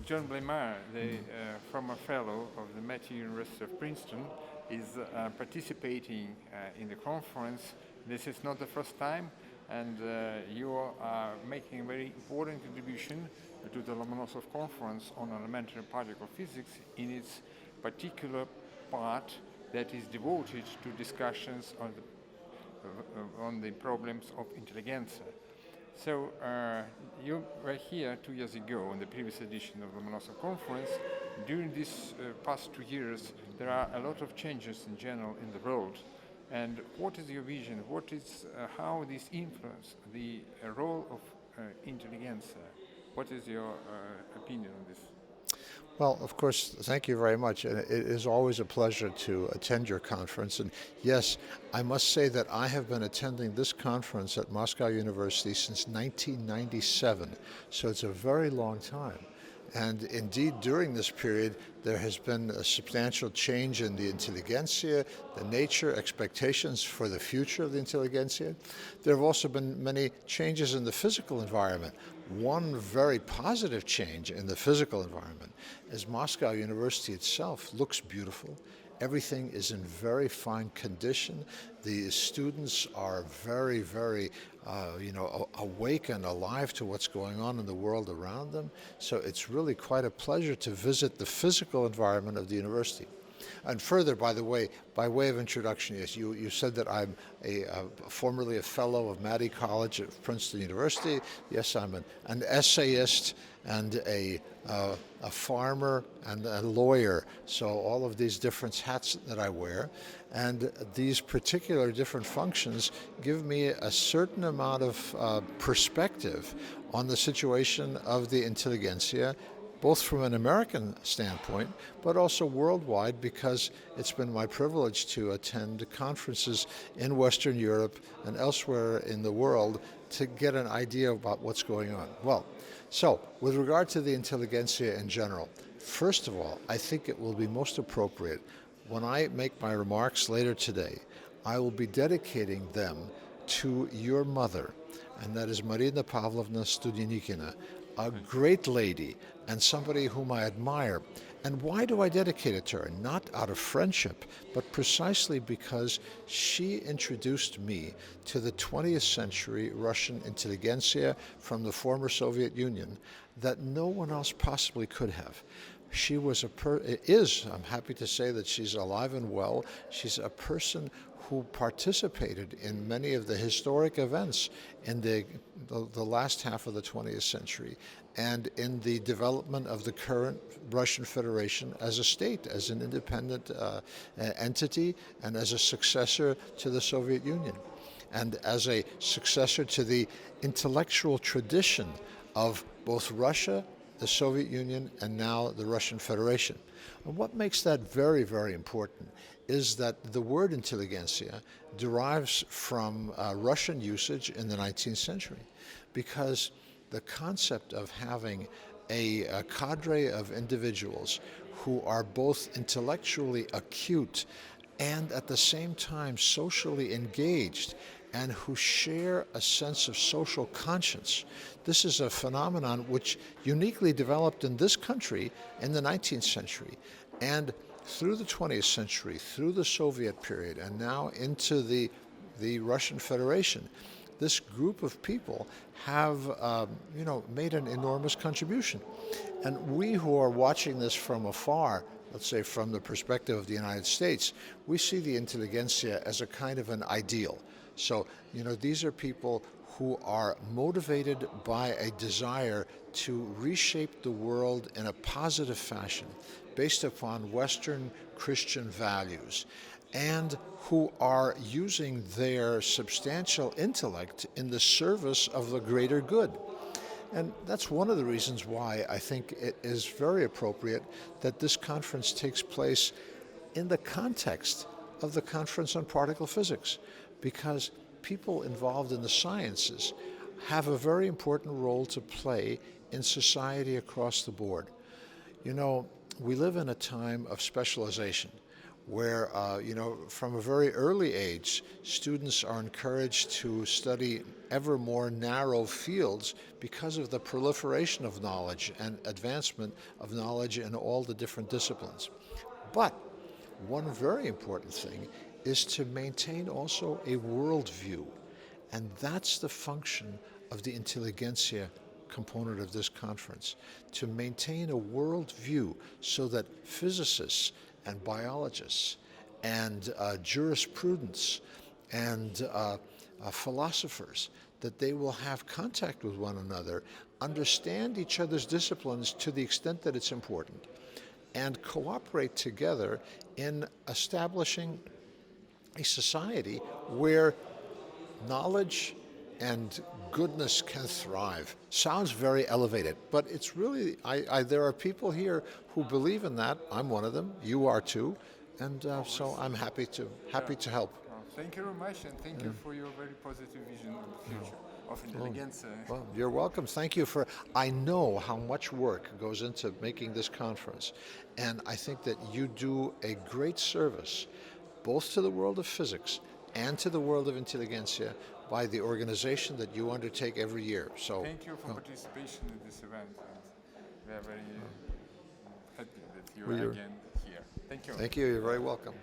John Bleimaier, the former fellow of the Met University of Princeton, is participating in the conference. This is not the first time, and you are making a very important contribution to the Lomonosov Conference on Elementary Particle Physics in its particular part that is devoted to discussions on the problems of intelligentsia. So you were here 2 years ago in the previous edition of the Lomonosov Conference. During these past 2 years, there are a lot of changes in general in the world. And what is your vision? What is how this influence the role of intelligentsia? What is your opinion on this? Well, of course, thank you very much. And it is always a pleasure to attend your conference. And yes, I must say that I have been attending this conference at Moscow University since 1997. So it's a very long time. And indeed, during this period, there has been a substantial change in the intelligentsia, the nature, expectations for the future of the intelligentsia. There have also been many changes in the physical environment. One very positive change in the physical environment is Moscow University itself looks beautiful. Everything is in very fine condition. The students are very, very, awake and alive to what's going on in the world around them. So it's really quite a pleasure to visit the physical environment of the university. And further, by the way, by way of introduction, yes, you said that I'm formerly a fellow of Mattey College at Princeton University. Yes, I'm an essayist and a farmer and a lawyer. So all of these different hats that I wear. And these particular different functions give me a certain amount of perspective on the situation of the intelligentsia, both from an American standpoint, but also worldwide, because it's been my privilege to attend conferences in Western Europe and elsewhere in the world to get an idea about what's going on. Well, so with regard to the intelligentsia in general, first of all, I think it will be most appropriate when I make my remarks later today, I will be dedicating them to your mother, and that is Marina Pavlovna Studenikina, a great lady and somebody whom I admire. And why do I dedicate it to her? Not out of friendship, but precisely because she introduced me to the 20th century Russian intelligentsia from the former Soviet Union that no one else possibly could have. She was I'm happy to say that she's alive and well. She's a person who participated in many of the historic events in the last half of the 20th century and in the development of the current Russian Federation as a state, as an independent entity, and as a successor to the Soviet Union, and as a successor to the intellectual tradition of both Russia, the Soviet Union, and now the Russian Federation. And what makes that very, very important is that the word intelligentsia derives from Russian usage in the 19th century, because the concept of having a cadre of individuals who are both intellectually acute and at the same time socially engaged and who share a sense of social conscience. This is a phenomenon which uniquely developed in this country in the 19th century. And through the 20th century, through the Soviet period, and now into the Russian Federation, this group of people have, made an enormous contribution. And we who are watching this from afar, let's say from the perspective of the United States, we see the intelligentsia as a kind of an ideal. So, these are people who are motivated by a desire to reshape the world in a positive fashion based upon Western Christian values, and who are using their substantial intellect in the service of the greater good. And that's one of the reasons why I think it is very appropriate that this conference takes place in the context of the Conference on Particle Physics, because people involved in the sciences have a very important role to play in society across the board. We live in a time of specialization where, from a very early age, students are encouraged to study ever more narrow fields because of the proliferation of knowledge and advancement of knowledge in all the different disciplines. But one very important thing is to maintain also a worldview, and that's the function of the intelligentsia component of this conference, to maintain a worldview so that physicists and biologists and jurisprudents and philosophers, that they will have contact with one another, understand each other's disciplines to the extent that it's important, and cooperate together in establishing a society where knowledge and goodness can thrive. Sounds very elevated, but it's really, there are people here who believe in that. I'm one of them. You are too. And so I'm happy to help. Thank you very much, and thank you for your very positive vision of the future of intelligence. Well, you're welcome. Thank you I know how much work goes into making this conference, and I think that you do a great service both to the world of physics and to the world of intelligentsia by the organization that you undertake every year. So thank you for participation in this event, and we are very happy that you are again here. Thank you. Thank you. You're very welcome.